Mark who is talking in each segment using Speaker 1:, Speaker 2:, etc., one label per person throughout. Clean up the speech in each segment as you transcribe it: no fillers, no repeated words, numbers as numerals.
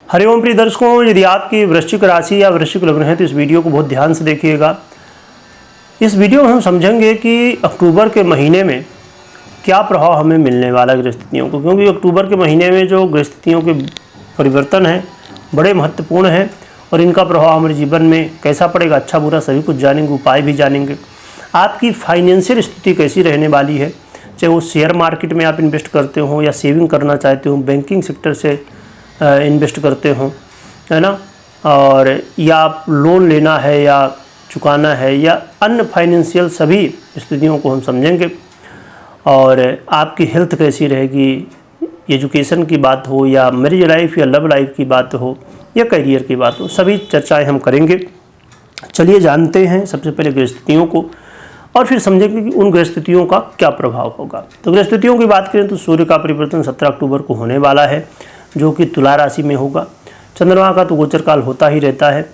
Speaker 1: हरिओम प्रिय दर्शकों, यदि आपकी वृश्चिक राशि या वृश्चिक लग्न है तो इस वीडियो को बहुत ध्यान से देखिएगा। इस वीडियो में हम समझेंगे कि अक्टूबर के महीने में क्या प्रभाव हमें मिलने वाला है ग्रहस्थितियों को, क्योंकि अक्टूबर के महीने में जो ग्रहस्थितियों के परिवर्तन हैं बड़े महत्वपूर्ण हैं और इनका प्रभाव हमारे जीवन में कैसा पड़ेगा, अच्छा बुरा सभी कुछ जानेंगे, उपाय भी जानेंगे। आपकी फाइनेंशियल स्थिति कैसी रहने वाली है, चाहे वो शेयर मार्केट में आप इन्वेस्ट करते हो या सेविंग करना चाहते हो, बैंकिंग सेक्टर से इन्वेस्ट करते हो, है ना, और या आप लोन लेना है या चुकाना है या अन्य फाइनेंशियल सभी स्थितियों को हम समझेंगे। और आपकी हेल्थ कैसी रहेगी, एजुकेशन की बात हो या मैरिज लाइफ या लव लाइफ की बात हो या करियर की बात हो, सभी चर्चाएं हम करेंगे। चलिए जानते हैं सबसे पहले ग्रहस्थितियों को और फिर समझेंगे कि उन ग्रहस्थितियों का क्या प्रभाव होगा। तो ग्रहस्थितियों की बात करें तो सूर्य का परिवर्तन 17 अक्टूबर को होने वाला है, जो कि तुला राशि में होगा। चंद्रमा का तो गोचर काल होता ही रहता है।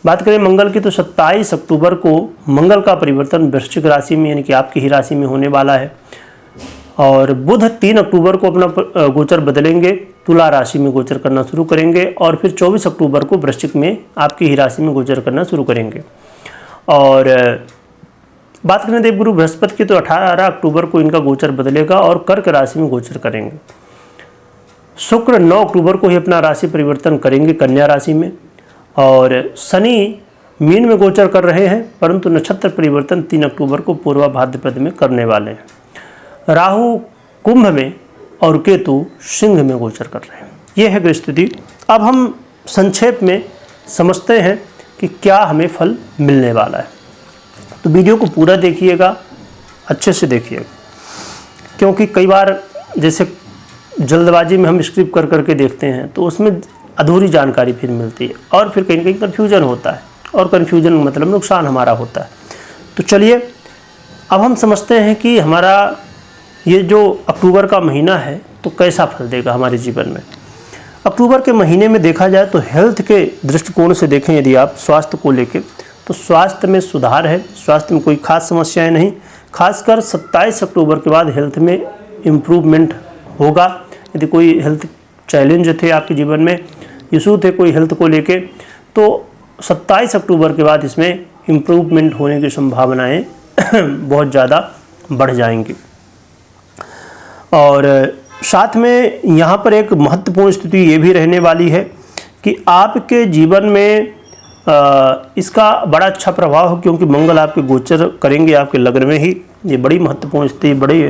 Speaker 1: बात करें मंगल की तो 27 अक्टूबर को मंगल का परिवर्तन वृश्चिक राशि में यानी कि आपकी ही राशि में होने वाला है। और बुध 3 अक्टूबर को अपना गोचर बदलेंगे, तुला राशि में गोचर करना शुरू करेंगे और फिर 24 अक्टूबर को वृश्चिक में आपकी ही राशि में गोचर करना शुरू करेंगे। और बात करें देवगुरु बृहस्पति की तो 18 अक्टूबर को इनका गोचर बदलेगा और कर्क राशि में गोचर करेंगे। शुक्र 9 अक्टूबर को ही अपना राशि परिवर्तन करेंगे कन्या राशि में। और शनि मीन में गोचर कर रहे हैं, परंतु नक्षत्र परिवर्तन 3 अक्टूबर को पूर्वा भाद्रपद में करने वाले हैं। राहु कुंभ में और केतु सिंह में गोचर कर रहे हैं। ये है ग्रहस्थिति। अब हम संक्षेप में समझते हैं कि क्या हमें फल मिलने वाला है। तो वीडियो को पूरा देखिएगा, अच्छे से देखिएगा, क्योंकि कई बार जैसे जल्दबाजी में हम स्क्रिप्ट कर करके देखते हैं तो उसमें अधूरी जानकारी फिर मिलती है और फिर कहीं ना कहीं कन्फ्यूजन होता है और कन्फ्यूजन मतलब नुकसान हमारा होता है। तो चलिए अब हम समझते हैं कि हमारा ये जो अक्टूबर का महीना है तो कैसा फल देगा हमारे जीवन में। अक्टूबर के महीने में देखा जाए तो हेल्थ के दृष्टिकोण से देखें, यदि आप स्वास्थ्य को लेकर, तो स्वास्थ्य में सुधार है, स्वास्थ्य में कोई खास समस्याएं नहीं। खासकर 27 अक्टूबर के बाद हेल्थ में इम्प्रूवमेंट होगा। यदि कोई हेल्थ चैलेंज थे आपके जीवन में, इशू थे कोई हेल्थ को लेके, तो 27 अक्टूबर के बाद इसमें इम्प्रूवमेंट होने की संभावनाएं बहुत ज़्यादा बढ़ जाएंगी। और साथ में यहाँ पर एक महत्वपूर्ण स्थिति ये भी रहने वाली है कि आपके जीवन में इसका बड़ा अच्छा प्रभाव हो, क्योंकि मंगल आपके गोचर करेंगे आपके लग्न में ही। ये बड़ी महत्वपूर्ण स्थिति, बड़ी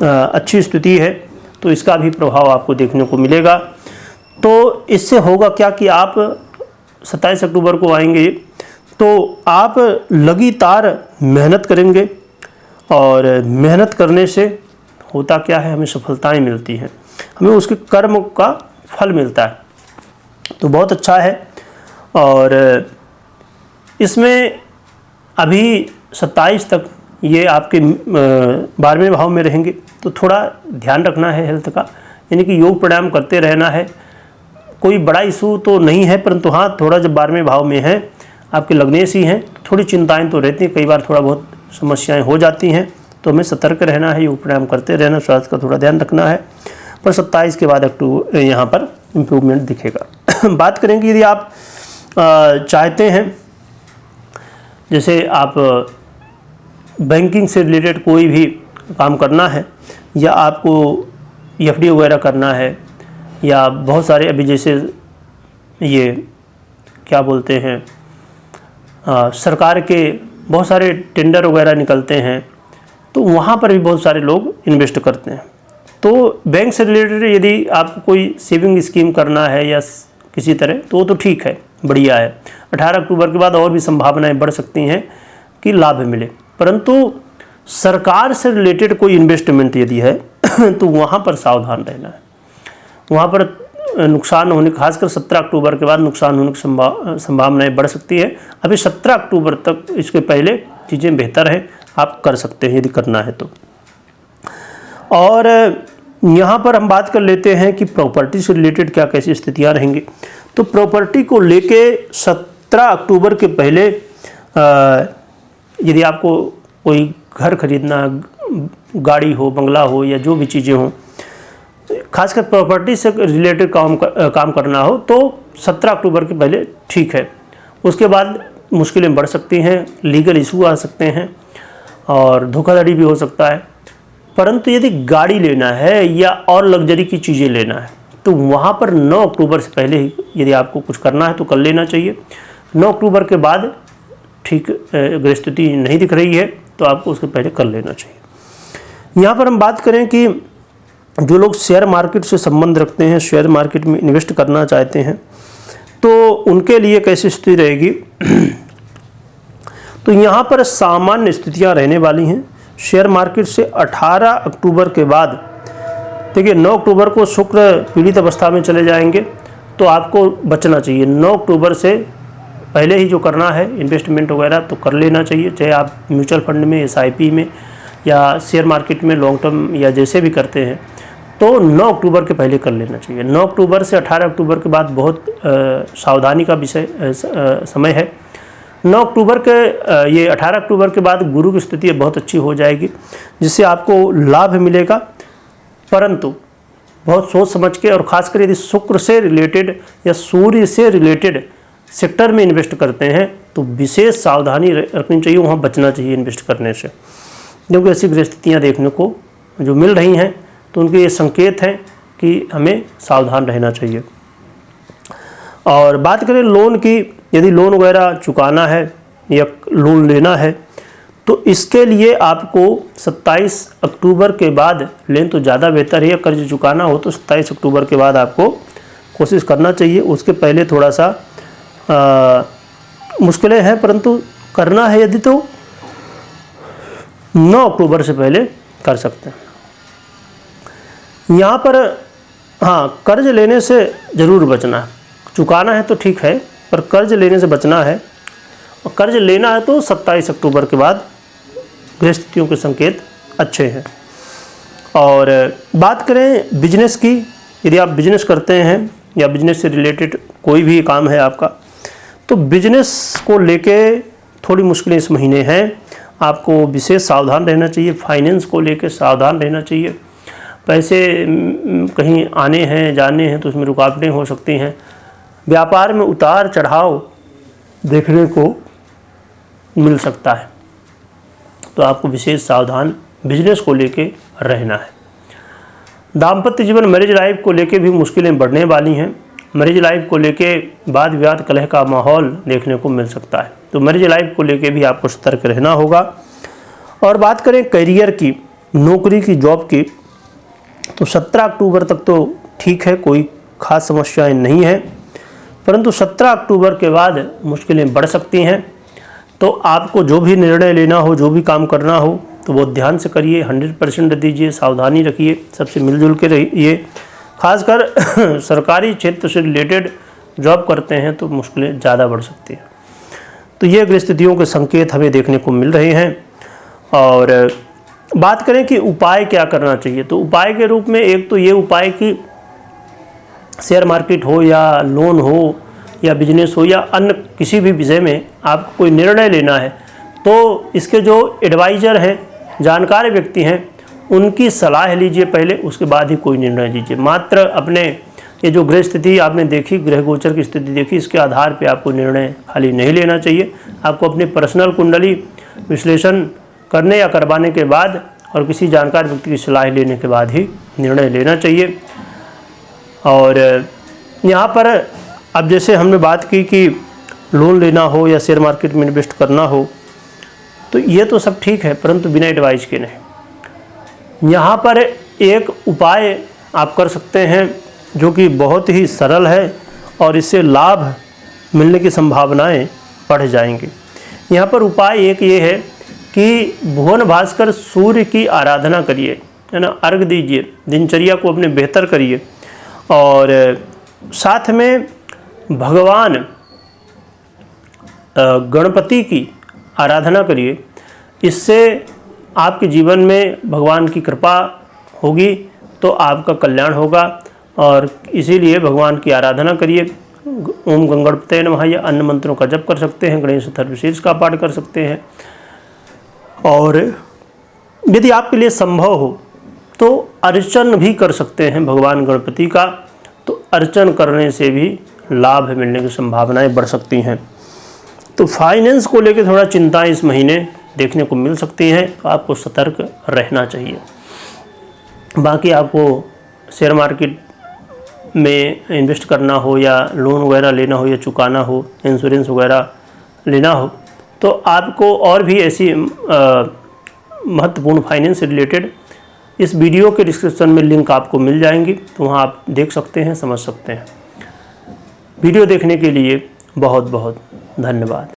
Speaker 1: अच्छी स्थिति है, तो इसका भी प्रभाव आपको देखने को मिलेगा। तो इससे होगा क्या कि आप 27 अक्टूबर को आएंगे तो आप लगातार मेहनत करेंगे और मेहनत करने से होता क्या है, हमें सफलताएं मिलती हैं, हमें उसके कर्म का फल मिलता है, तो बहुत अच्छा है। और इसमें अभी 27 तक ये आपके 12वें भाव में रहेंगे, तो थोड़ा ध्यान रखना है हेल्थ का, यानी कि योग प्राणायाम करते रहना है। कोई बड़ा इशू तो नहीं है, परंतु हाँ थोड़ा जब 12वें भाव में है, आपके लग्नेश ही हैं, थोड़ी चिंताएं तो रहती हैं, कई बार थोड़ा बहुत समस्याएं हो जाती हैं, तो हमें सतर्क रहना है, योग प्राणायाम करते रहना, स्वास्थ्य का थोड़ा ध्यान रखना है। पर 27 के बाद अक्टूबर यहाँ पर इम्प्रूवमेंट दिखेगा। बात करेंगे यदि आप चाहते हैं, जैसे आप बैंकिंग से रिलेटेड कोई भी काम करना है या आपको एफडी वगैरह करना है, या बहुत सारे अभी जैसे ये क्या बोलते हैं सरकार के बहुत सारे टेंडर वगैरह निकलते हैं, तो वहाँ पर भी बहुत सारे लोग इन्वेस्ट करते हैं। तो बैंक से रिलेटेड यदि आपको कोई सेविंग स्कीम करना है या किसी तरह, तो वो तो ठीक है, बढ़िया है। 18 अक्टूबर के बाद और भी संभावनाएं बढ़ सकती हैं कि लाभ मिले, परंतु सरकार से रिलेटेड कोई इन्वेस्टमेंट यदि है तो वहाँ पर सावधान रहना है। वहाँ पर नुकसान होने, खासकर 17 अक्टूबर के बाद नुकसान होने की संभावनाएं बढ़ सकती है। अभी 17 अक्टूबर तक, इसके पहले चीज़ें बेहतर हैं, आप कर सकते हैं यदि करना है तो। और यहाँ पर हम बात कर लेते हैं कि प्रॉपर्टी से रिलेटेड क्या कैसी स्थितियाँ रहेंगी। तो प्रॉपर्टी को लेके 17 अक्टूबर के पहले यदि आपको कोई घर खरीदना, गाड़ी हो, बंगला हो या जो भी चीज़ें हों, खासकर प्रॉपर्टी से रिलेटेड काम करना हो तो 17 अक्टूबर के पहले ठीक है। उसके बाद मुश्किलें बढ़ सकती हैं, लीगल इशू आ सकते हैं और धोखाधड़ी भी हो सकता है। परंतु यदि गाड़ी लेना है या और लग्जरी की चीज़ें लेना है तो वहाँ पर 9 अक्टूबर से पहले ही यदि आपको कुछ करना है तो कर लेना चाहिए। 9 अक्टूबर के बाद ठीक ग्रह स्थिति नहीं दिख रही है तो आपको उसके पहले कर लेना चाहिए। यहाँ पर हम बात करें कि जो लोग शेयर मार्केट से संबंध रखते हैं, शेयर मार्केट में इन्वेस्ट करना चाहते हैं, तो उनके लिए कैसी स्थिति रहेगी। तो यहाँ पर सामान्य स्थितियाँ रहने वाली हैं। शेयर मार्केट से 18 अक्टूबर के बाद, देखिए 9 अक्टूबर को शुक्र पीड़ित अवस्था में चले जाएंगे तो आपको बचना चाहिए। 9 अक्टूबर से पहले ही जो करना है इन्वेस्टमेंट वगैरह तो कर लेना चाहिए, चाहे आप म्यूचुअल फंड में, SIP में या शेयर मार्केट में लॉन्ग टर्म या जैसे भी करते हैं तो 9 अक्टूबर के पहले कर लेना चाहिए। 9 अक्टूबर से 18 अक्टूबर के बाद बहुत सावधानी का विषय समय है। 9 अक्टूबर के ये 18 अक्टूबर के बाद गुरु की स्थिति बहुत अच्छी हो जाएगी जिससे आपको लाभ मिलेगा, परंतु बहुत सोच समझ के, और खासकर यदि शुक्र से रिलेटेड या सूर्य से रिलेटेड सेक्टर में इन्वेस्ट करते हैं तो विशेष सावधानी रखनी चाहिए, वहाँ बचना चाहिए इन्वेस्ट करने से, क्योंकि ऐसी परिस्थितियाँ देखने को जो मिल रही हैं तो उनके ये संकेत हैं कि हमें सावधान रहना चाहिए। और बात करें लोन की, यदि लोन वगैरह चुकाना है या लोन लेना है तो इसके लिए आपको 27 अक्टूबर के बाद लें तो ज़्यादा बेहतर है। या कर्ज चुकाना हो तो 27 अक्टूबर के बाद आपको कोशिश करना चाहिए। उसके पहले थोड़ा सा मुश्किलें हैं, परंतु करना है यदि तो 9 अक्टूबर से पहले कर सकते हैं। यहाँ पर हाँ, कर्ज लेने से ज़रूर बचना है। चुकाना है तो ठीक है, पर कर्ज लेने से बचना है। और कर्ज लेना है तो 27 अक्टूबर के बाद गृहस्थितियों के संकेत अच्छे हैं। और बात करें बिजनेस की, यदि आप बिजनेस करते हैं या बिजनेस से रिलेटेड कोई भी काम है आपका, तो बिजनेस को लेके थोड़ी मुश्किलें इस महीने हैं। आपको विशेष सावधान रहना चाहिए। फाइनेंस को लेके सावधान रहना चाहिए। पैसे कहीं आने हैं जाने हैं तो उसमें रुकावटें हो सकती हैं। व्यापार में उतार चढ़ाव देखने को मिल सकता है, तो आपको विशेष सावधान बिजनेस को लेके रहना है। दाम्पत्य जीवन, मैरिज लाइफ को लेके भी मुश्किलें बढ़ने वाली हैं। मैरिज लाइफ को लेके वाद विवाद कलह का माहौल देखने को मिल सकता है, तो मैरिज लाइफ को लेके भी आपको सतर्क रहना होगा। और बात करें करियर की, नौकरी की, जॉब की, तो 17 अक्टूबर तक तो ठीक है, कोई खास समस्याएं नहीं हैं, परंतु 17 अक्टूबर के बाद मुश्किलें बढ़ सकती हैं। तो आपको जो भी निर्णय लेना हो, जो भी काम करना हो, तो वो ध्यान से करिए, 100% दीजिए, सावधानी रखिए, सबसे मिलजुल के रहिए। खासकर सरकारी क्षेत्र से रिलेटेड जॉब करते हैं तो मुश्किलें ज़्यादा बढ़ सकती हैं। तो ये गृहस्थितियों के संकेत हमें देखने को मिल रहे हैं। और बात करें कि उपाय क्या करना चाहिए, तो उपाय के रूप में एक तो ये उपाय कि शेयर मार्केट हो या लोन हो या बिजनेस हो या अन्य किसी भी विषय में आपको कोई निर्णय लेना है तो इसके जो एडवाइज़र हैं, जानकार व्यक्ति हैं, उनकी सलाह लीजिए पहले, उसके बाद ही कोई निर्णय लीजिए। मात्र अपने ये जो ग्रह स्थिति आपने देखी, ग्रह गोचर की स्थिति देखी, इसके आधार पे आपको निर्णय खाली नहीं लेना चाहिए। आपको अपनी पर्सनल कुंडली विश्लेषण करने या करवाने के बाद और किसी जानकार व्यक्ति की सलाह लेने के बाद ही निर्णय लेना चाहिए। और यहाँ पर अब जैसे हमने बात की कि लोन लेना हो या शेयर मार्केट में इन्वेस्ट करना हो, तो ये तो सब ठीक है, परंतु बिना एडवाइस के नहीं। यहाँ पर एक उपाय आप कर सकते हैं जो कि बहुत ही सरल है और इससे लाभ मिलने की संभावनाएं बढ़ जाएंगी। यहाँ पर उपाय एक ये है कि भुवन भास्कर सूर्य की आराधना करिए, है ना, अर्घ दीजिए, दिनचर्या को अपने बेहतर करिए और साथ में भगवान गणपति की आराधना करिए। इससे आपके जीवन में भगवान की कृपा होगी तो आपका कल्याण होगा और इसीलिए भगवान की आराधना करिए। ओम गणपतये नमः या अन्य मंत्रों का जप कर सकते हैं, गणेश चतुर्थी का पाठ कर सकते हैं। और यदि आपके लिए संभव हो तो अर्चन भी कर सकते हैं भगवान गणपति का, तो अर्चन करने से भी लाभ मिलने की संभावनाएं बढ़ सकती हैं। तो फाइनेंस को लेकर थोड़ा चिंताएं इस महीने देखने को मिल सकती हैं, तो आपको सतर्क रहना चाहिए। बाकी आपको शेयर मार्केट में इन्वेस्ट करना हो या लोन वगैरह लेना हो या चुकाना हो, इंश्योरेंस वगैरह लेना हो, तो आपको और भी ऐसी महत्वपूर्ण फाइनेंस से रिलेटेड इस वीडियो के डिस्क्रिप्शन में लिंक आपको मिल जाएंगी, तो वहाँ आप देख सकते हैं, समझ सकते हैं। वीडियो देखने के लिए बहुत बहुत धन्यवाद।